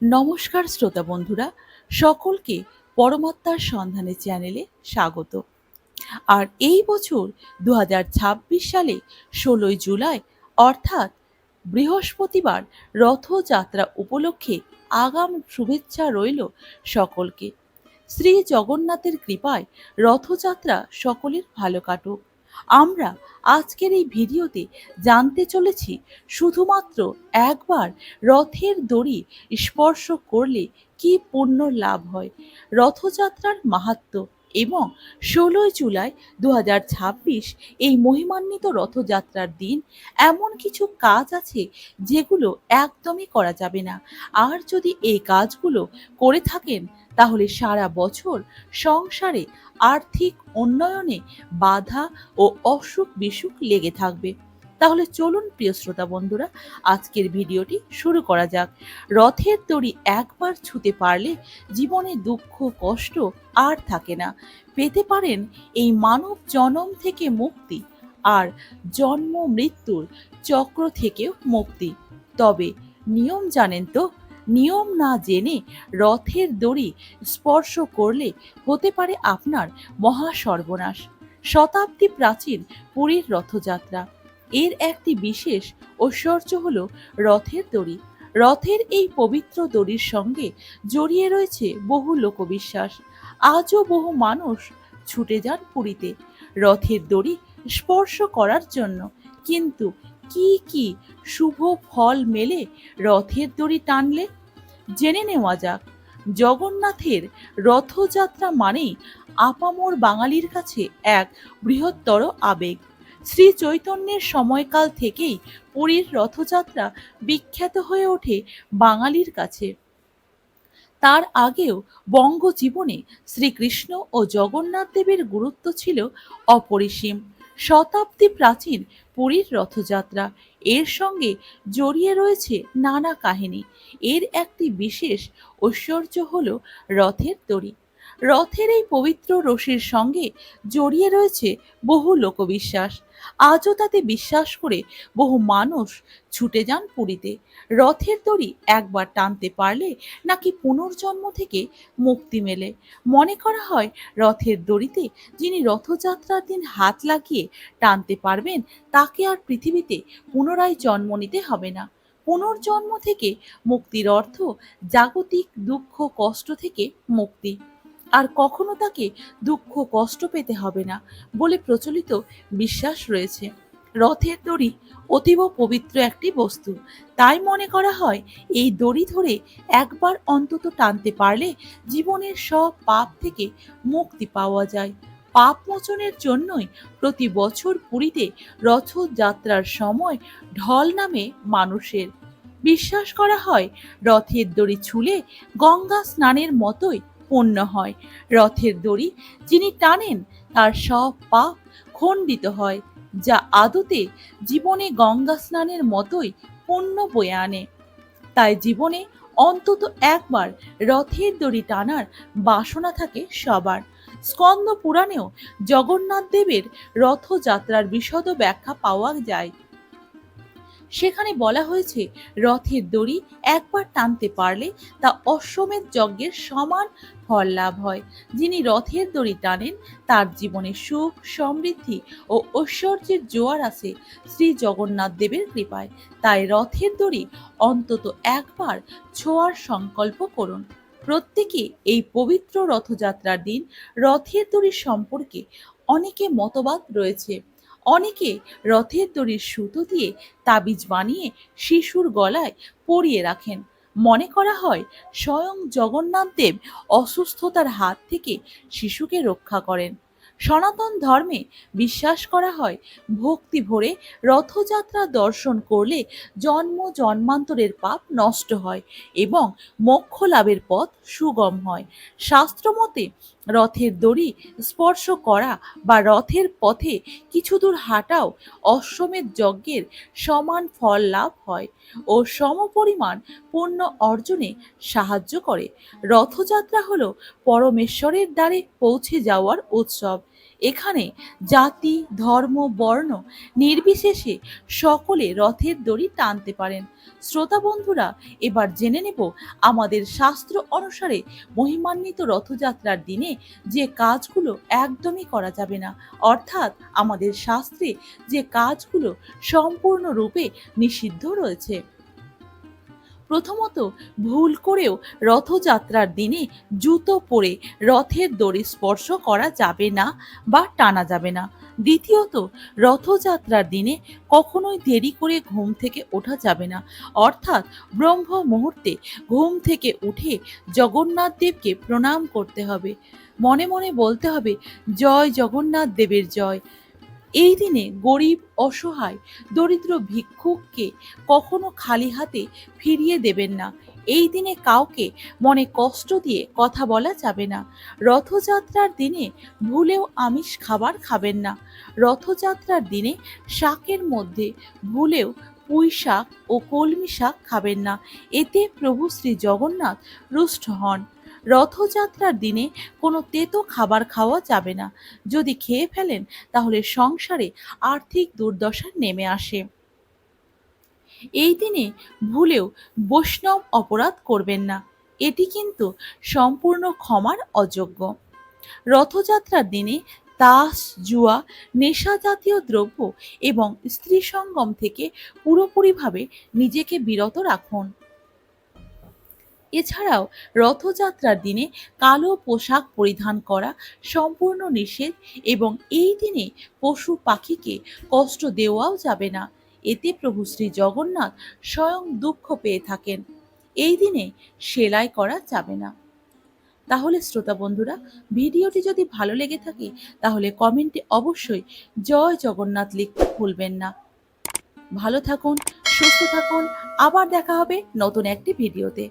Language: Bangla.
নমস্কার শ্রোতা বন্ধুরা, সকলকে পরমাত্মার সন্ধানে চ্যানেলে স্বাগত। আর এই বছর ২০২৬ সালে ১৬ই জুলাই অর্থাৎ বৃহস্পতিবার রথযাত্রা উপলক্ষে আগাম শুভেচ্ছা রইল সকলকে। শ্রী জগন্নাথের কৃপায় রথযাত্রা সকলের ভালো কাটুক। আমরা আজকের এই ভিডিওতে জানতে চলেছি শুধুমাত্র একবার রথের দড়ি স্পর্শ করলে কি পুণ্য লাভ হয়, রথযাত্রার মাহাত্ম্য এবং ১৬ই জুলাই ২০২৬ এই মহিমান্বিত রথযাত্রার দিন এমন কিছু কাজ আছে যেগুলো একদমই করা যাবে না। আর যদি এই কাজগুলো করে থাকেন তাহলে সারা বছর সংসারে আর্থিক উন্নয়নে বাধা ও অসুখ বিসুখ লেগে থাকবে। তাহলে চলুন প্রিয় শ্রোতা বন্ধুরা, আজকের ভিডিওটি শুরু করা যাক। রথের দড়ি একবার ছুঁতে পারলে জীবনে দুঃখ কষ্ট আর থাকে না। পেতে পারেন এই মানব জনম থেকে মুক্তি আর জন্ম মৃত্যুর চক্র থেকেও মুক্তি। তবে নিয়ম জানেন তো? নিয়ম না জেনে রথের দড়ি স্পর্শ করলে হতে পারে আপনার মহা সর্বনাশ। শতাব্দী প্রাচীন পুরীর রথযাত্রা, এর একটি বিশেষ ঐশ্বর্য হলো রথের দড়ি। রথের এই পবিত্র দড়ির সঙ্গে জড়িয়ে রয়েছে বহু লোকবিশ্বাস। আজও বহু মানুষ ছুটে যান পুরীতে রথের দড়ি স্পর্শ করার জন্য। কিন্তু কি কি শুভ ফল মেলে রথের দড়ি টানলে, জেনে নেওয়া যাক। জগন্নাথের রথযাত্রা মানেই আপামর বাঙালির কাছে এক বৃহত্তর আবেগ। শ্রী চৈতন্যের সময়কাল থেকেই পুরীর রথযাত্রা বিখ্যাত হয়ে ওঠে বাঙালির কাছে। তার আগেও বঙ্গজীবনে শ্রীকৃষ্ণ ও জগন্নাথ দেবের গুরুত্ব ছিল অপরিসীম। শতাব্দী প্রাচীন পুরীর রথযাত্রা, এর সঙ্গে জড়িয়ে রয়েছে নানা কাহিনী। এর একটি বিশেষ ঐশ্বর্য হল রথের দড়ি। রথের এই পবিত্র রশির সঙ্গে জড়িয়ে রয়েছে বহু লোকবিশ্বাস। আজও তাতে বিশ্বাস করে বহু মানুষ ছুটে যান পুরীতে। রথের দড়ি একবার টানতে পারলে নাকি পুনর্জন্ম থেকে মুক্তি মেলে। মনে করা হয় রথের দড়িতে যিনি রথযাত্রার দিন হাত লাগিয়ে টানতে পারবেন তাকে আর পৃথিবীতে পুনরায় জন্ম নিতে হবে না। পুনর্জন্ম থেকে মুক্তির অর্থ জাগতিক দুঃখ কষ্ট থেকে মুক্তি। আর কখনো তাকে দুঃখ কষ্ট পেতে হবে না বলে প্রচলিত বিশ্বাস রয়েছে। রথের দড়ি অতীব পবিত্র একটি বস্তু, তাই মনে করা হয় এই দড়ি ধরে একবার অন্তত টানতে পারলে জীবনের সব পাপ থেকে মুক্তি পাওয়া যায়। পাপ মোচনের জন্যই প্রতি বছর পুরীতে রথযাত্রার সময় ঢল নামে মানুষের। বিশ্বাস করা হয় রথের দড়ি ছুঁলে গঙ্গা স্নানের মতোই পুণ্য হয়। রথের দড়ি যিনি টানেন তার সব পাপ খণ্ডিত হয়, যা আদতে জীবনে গঙ্গা স্নানের মতোই পুণ্য বয়ে আনে। তাই জীবনে অন্তত একবার রথের দড়ি টানার বাসনা থাকে সবার। স্কন্দ পুরাণেও জগন্নাথ দেবের রথযাত্রার বিশদ ব্যাখ্যা পাওয়া যায়। সেখানে বলা হয়েছে রথের দড়ি একবার টানতে পারলে তা অশ্বমেধ যজ্ঞের সমান ফল লাভ হয়। যিনি রথের দড়ি টানেন তার জীবনে সুখ সমৃদ্ধি ও ঐশ্বর্যের জোয়ার আসে শ্রী জগন্নাথ দেবের কৃপায়। তাই রথের দড়ি অন্তত একবার ছোঁয়ার সংকল্প করুন। প্রত্যেকে এই পবিত্র রথযাত্রার দিন রথের দড়ি সম্পর্কে অনেকে মতবাদ রয়েছে। অনেকে রথের দড়ির সুতো দিয়ে তাবিজ বানিয়ে শিশুর গলায় পরিয়ে রাখেন। মনে করা হয় স্বয়ং জগন্নাথ দেব অসুস্থতার হাত থেকে শিশুকে রক্ষা করেন। সনাতন ধর্মে বিশ্বাস করা হয় ভক্তি ভরে রথযাত্রা দর্শন করলে জন্ম জন্মান্তরের পাপ নষ্ট হয় এবং মোক্ষ লাভের পথ সুগম হয়। শাস্ত্রমতে রথের দড়ি স্পর্শ করা বা রথের পথে কিছু দূর হাঁটাও অশ্বমেধ যজ্ঞের সমান ফল লাভ হয় ও সমপরিমাণ পুণ্য অর্জনে সাহায্য করে। রথযাত্রা হলো পরমেশ্বরের দ্বারে পৌঁছে যাওয়ার উৎসব। এখানে জাতি, ধর্ম, বর্ণ নির্বিশেষে সকলে রথের দড়ি টানতে পারেন। শ্রোতা বন্ধুরা, এবার জেনে নেব আমাদের শাস্ত্র অনুসারে মহিমান্বিত রথযাত্রার দিনে যে কাজগুলো একদমই করা যাবে না, অর্থাৎ আমাদের শাস্ত্রে যে কাজগুলো সম্পূর্ণরূপে নিষিদ্ধ রয়েছে। প্রথমত, ভুল করেও রথযাত্রার দিনে জুতো পরে রথের দড়ি স্পর্শ করা যাবে না বা টানা যাবে না। দ্বিতীয়ত, রথযাত্রার দিনে কখনোই দেরি করে ঘুম থেকে ওঠা যাবে না, অর্থাৎ ব্রহ্ম মুহূর্তে ঘুম থেকে উঠে জগন্নাথ দেবকে প্রণাম করতে হবে। মনে মনে বলতে হবে, জয় জগন্নাথ দেবের জয়। এই দিনে গরিব, অসহায়, দরিদ্র ভিক্ষুককে কখনো খালি হাতে ফিরিয়ে দেবেন না। এই দিনে কাউকে মনে কষ্ট দিয়ে কথা বলা যাবে না। রথযাত্রার দিনে ভুলেও আমিষ খাবার খাবেন না। রথযাত্রার দিনে শাকের মধ্যে ভুলেও পুঁই শাক ও কলমি শাক খাবেন না, এতে প্রভু শ্রী জগন্নাথ রুষ্ট হন। রথযাত্রার দিনে কোনো তেতো খাবার খাওয়া যাবে না। যদি খেয়ে ফেলেন তাহলে সংসারে আর্থিক দুর্দশা নেমে আসে। এই দিনে ভুলেও বৈষ্ণব অপরাধ করবেন না, এটি কিন্তু সম্পূর্ণ ক্ষমার অযোগ্য। রথযাত্রার দিনে তাস, জুয়া, নেশা জাতীয় দ্রব্য এবং স্ত্রী সঙ্গম থেকে পুরোপুরিভাবে নিজেকে বিরত রাখুন। এছাড়াও রথযাত্রার দিনে কালো পোশাক পরিধান করা সম্পূর্ণ নিষেধ এবং এই দিনে পশু পাখিকে কষ্ট দেওয়াও যাবে না, এতে প্রভু শ্রী জগন্নাথ স্বয়ং দুঃখ পেয়ে থাকেন। এই দিনে সেলাই করা যাবে না। তাহলে শ্রোতা বন্ধুরা, ভিডিওটি যদি ভালো লেগে থাকে তাহলে কমেন্টে অবশ্যই জয় জগন্নাথ লিখতে ভুলবেন না। ভালো থাকুন, সুস্থ থাকুন, আবার দেখা হবে নতুন একটি ভিডিওতে।